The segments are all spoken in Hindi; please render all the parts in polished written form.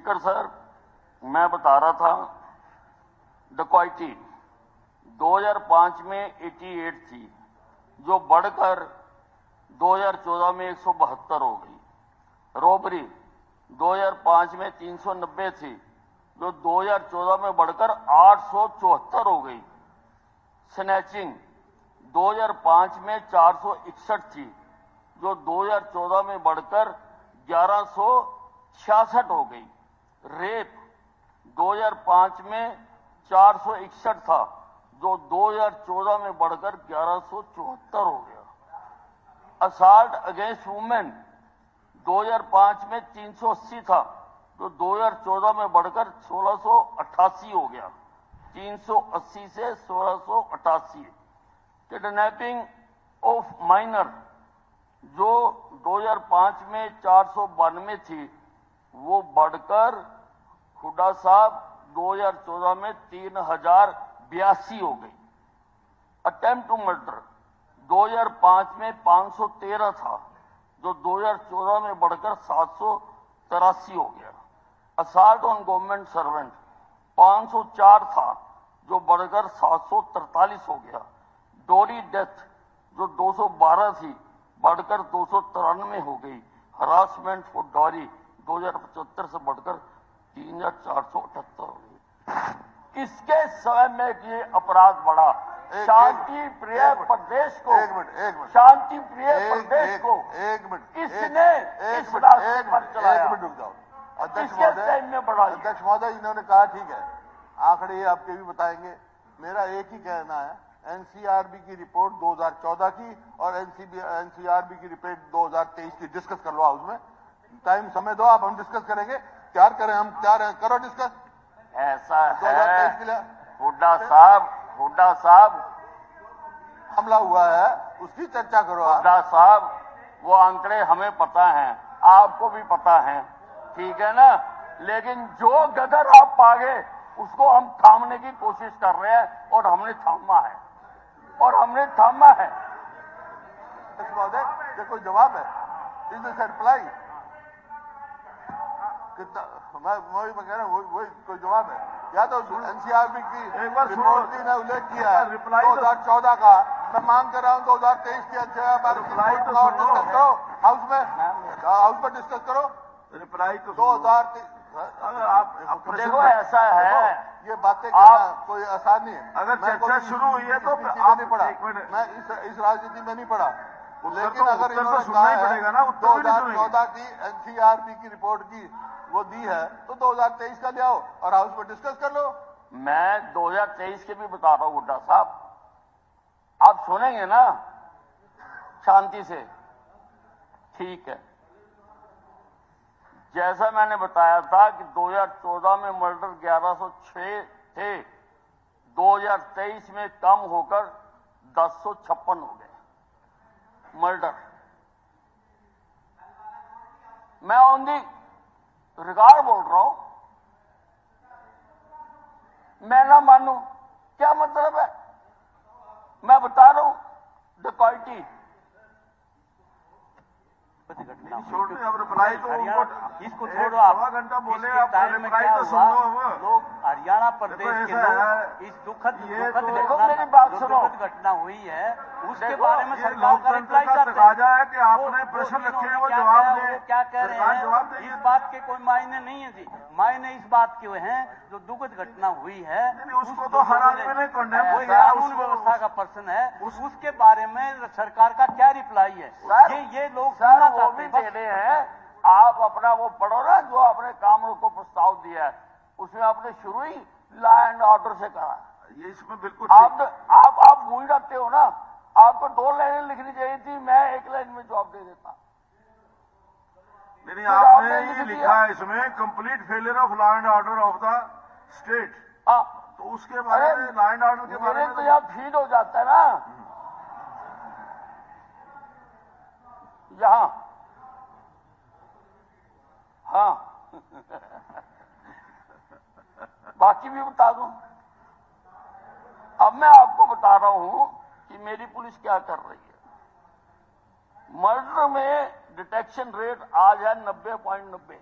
स्पीकर सर, मैं बता रहा था डकैती 2005 में 88 थी, जो बढ़कर 2014 में 172 हो गई। रॉबरी 2005 में 390 थी, जो 2014 में बढ़कर 874 हो गई। स्नैचिंग 2005 में 461 थी, जो 2014 में बढ़कर 1166 हो गई। रेप 2005 में 461 था, जो 2014 में बढ़कर 1174 हो गया। असॉल्ट अगेंस्ट वुमेन 2005 में 380 था, जो 2014 में बढ़कर 1688 हो गया। 380 से 1688। किडनैपिंग ऑफ माइनर जो 2005 में 492 थी, वो बढ़कर हुड्डा साहब 2014 में 3082 हो गई। अटेम्प्ट टू मर्डर 2005 में 513 था, जो 2014 में बढ़कर 783 हो गया। असॉल्ट ऑन गवर्नमेंट सर्वेंट 504 था, जो बढ़कर 743 हो गया। डोरी डेथ जो 212 थी, बढ़कर 293 हो गई। हरासमेंट फॉर डॉरी 2075 से बढ़कर 3478 हो गई। किसके समय में ये अपराध बढ़ा? शांति प्रिय प्रदेश को, शांति प्रिय प्रदेश को किसने इस रास्ते पर चलाया? एक मिनट रुक जाओ अध्यक्ष किसके टाइम में बढ़ा? अध्यक्ष महोदय, इन्होंने कहा ठीक है, आंकड़े आपके भी बताएंगे। मेरा एक ही कहना है, एनसीआरबी की रिपोर्ट 2014 की और एनसीआरबी की रिपोर्ट 2023 की डिस्कस कर लो हाउस में। टाइम समय दो, आप हम डिस्कस करेंगे। तैयार करें, हम तैयार हैं, करो डिस्कस। ऐसा है 2023 के लिए हुड्डा साहब हमला हुआ है, उसकी चर्चा करो। हुड्डा साहब, वो आंकड़े हमें पता हैं, आपको भी पता है, ठीक है ना? लेकिन जो गदर आप पागे उसको हम थामने की कोशिश कर रहे हैं, और हमने थामा है। महोदय, कोई जवाब है? Is this reply? कितना मैं कह रहा हूँ, वही कोई जवाब है? या तो एनसीआरबी की रिपोर्ट की ने उल्लेख किया है 2014 का, मैं मांग कर रहा हूँ 2023 की हाउस में डिस्कस करो। रिप्लाई तो 2023 आप देखो, ऐसा है, ये बातें कहना कोई आसान नहीं है। अगर चर्चा शुरू हुई है तो आप नहीं पढ़ा, मैं इस राजनीति में नहीं पढ़ा, लेकिन अगर इन्होंने सुनना ही पड़ेगा ना। 2014 की एनसीआरबी की रिपोर्ट की वो दी है, तो 2023 का ले आओ और हाउस में डिस्कस कर लो। मैं 2023 के भी बता रहा हूँ हुड्डा साहब, आप सुनेंगे ना शांति से? ठीक है। जैसा मैंने बताया था कि 2014 में मर्डर 1106 थे, 2023 में कम होकर 1056 हो गए मर्डर। मैं ऑन दी रिकॉर्ड बोल रहा हूं। मैं ना मानू क्या मतलब है? मैं बता रहा हूं, डकैती छोड़ दो, अब रिप्लाई तो इसको छोड़ो आप। आधा घंटा बोले, आप टाइम में रिप्लाई क्या तो सुन हुआ? लो। लोग हरियाणा प्रदेश के लोग इस दुखद घटना हुई है, उसके बारे में सरकार का रिप्लाई चाहते तकाजा है कि आपने प्रश्न रखे हैं, वो जवाब दें। क्या कह रहे हैं? इस बात के कोई मायने नहीं है जी। मायने इस बात के हैं, जो दुखद घटना हुई है उसको तो हर आदमी ने कंडेम कोई किया। कानून व्यवस्था का प्रश्न है, उसके बारे में सरकार का क्या रिप्लाई है? ये लोग सुनना चाहते हैं। दे रहे हैं। आप अपना वो पढ़ो ना, जो आपने काम को प्रस्ताव दिया है, उसमें आपने शुरू ही लॉ एंड ऑर्डर से कहा। ये इसमें बिल्कुल आप भूल जाते हो ना। आपको 2 लाइनें लिखनी चाहिए थी, मैं 1 लाइन में जवाब दे देता। नहीं, आपने ये लिखा है इसमें, complete failure of law and order of the state. तो उसके बारे में, लॉ एंड ऑर्डर के बारे में तो यहाँ फीड हो जाता है ना, यहाँ। हाँ बाकी भी बता दूं। अब मैं आपको बता रहा हूं कि मेरी पुलिस क्या कर रही है। मर्डर में डिटेक्शन रेट आज है 90.90।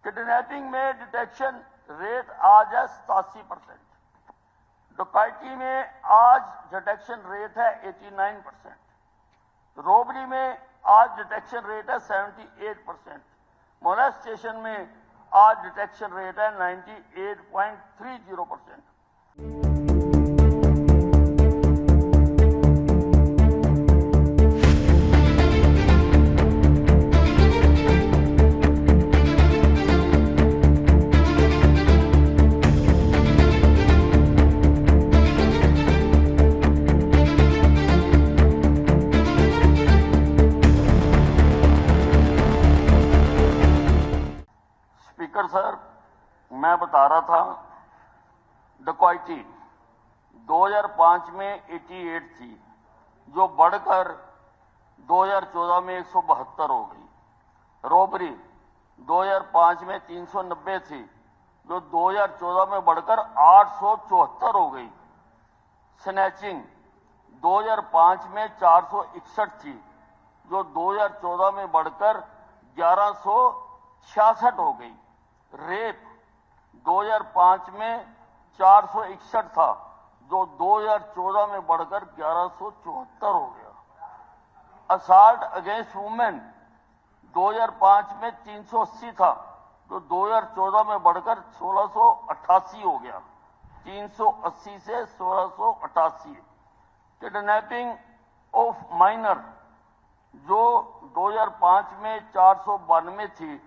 किडनैपिंग में डिटेक्शन रेट आज है 87%। डकैती में आज डिटेक्शन रेट है 89%। रॉबरी में आज डिटेक्शन रेट है 78%। मोलेस्टेशन में आज डिटेक्शन रेट है 98.30%। स्पीकर सर, मैं बता रहा था डकैती 2005 में 88 थी, जो बढ़कर 2014 में 172 हो गई। रॉबरी 2005 में 390 थी, जो 2014 में बढ़कर 874 हो गई। स्नैचिंग 2005 में 461 थी, जो 2014 में बढ़कर 1166 हो गई। रेप 2005 में 461 था, जो 2014 में बढ़कर 1174 हो गया। असाल्ट अगेंस्ट वुमेन 2005 में 380 था, जो 2014 में बढ़कर 1688 हो गया। 380 से 1688। किडनैपिंग ऑफ माइनर जो 2005 में 492 थी,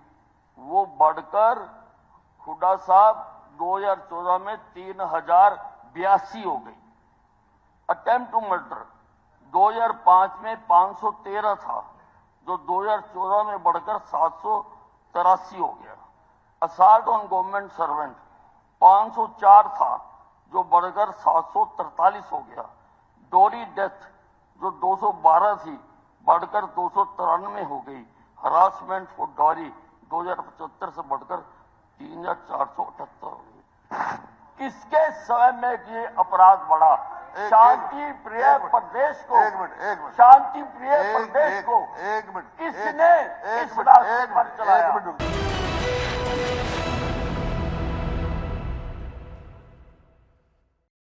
वो बढ़कर हुड्डा साहब 2014 में 3082 हो गई। अटेम्प्ट टू मर्डर 2005 में 513 था, जो 2014 में बढ़कर 783 हो गया। असाल्ट ऑन गवर्नमेंट सर्वेंट 504 था, जो बढ़कर 743 हो गया। डोरी डेथ जो 212 थी, बढ़कर 293 हो गई। हरासमेंट फॉर डॉरी 2075 से बढ़कर 3478 हो गई। किसके समय में ये अपराध बढ़ा? शांति प्रिय प्रदेश को, शांति प्रिय प्रदेश को किसने इस रास्ते पर चलाया?